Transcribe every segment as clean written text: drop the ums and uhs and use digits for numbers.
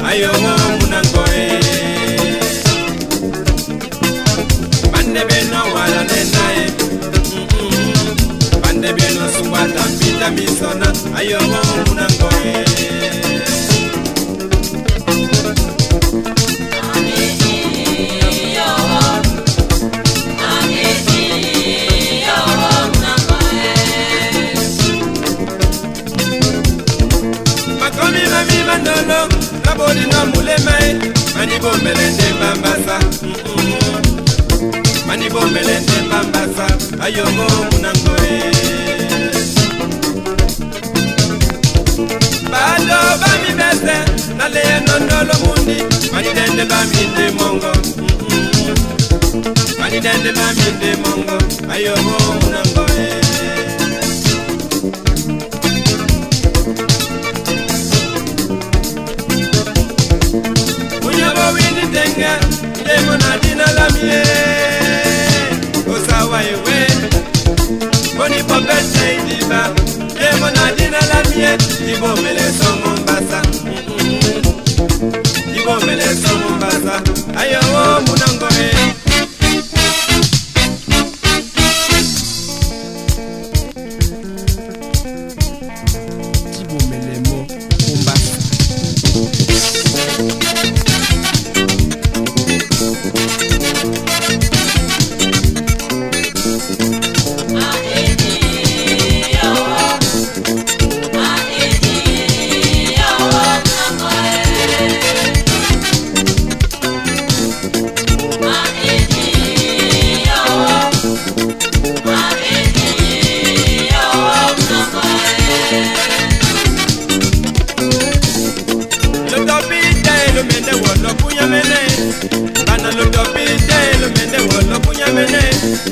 ayo munangoe bande beno wala nenae bande beno suwata pita misona ayo munangoe Mandolo, la body no muleme, manibo melende bambasa, manibo melende bambasa, ayogo munangoe. Balo bami bese, na le nondolo mundi, manidende bami de mongo, manidende bami de mongo, ayogo munangoe. Demona dina la mie Osawa ewe Boni popete idiba Demona dina la mie Ibo mele somo mbasa Ibo mele somo mbasa Ayo munangoe Ibo mele mo mbasa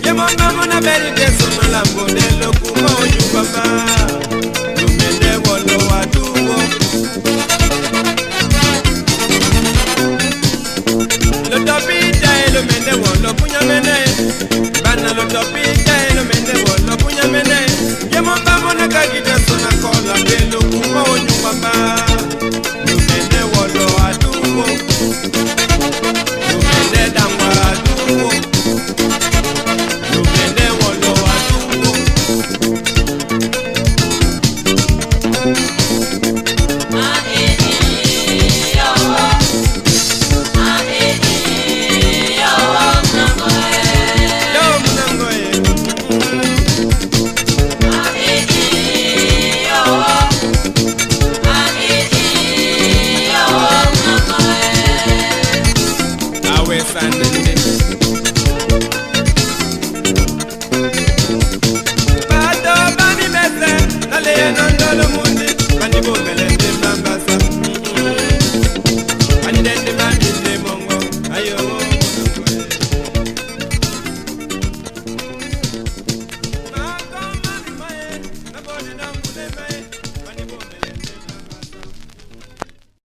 Ye mama mona beri de sono lambo de lokumo yu papa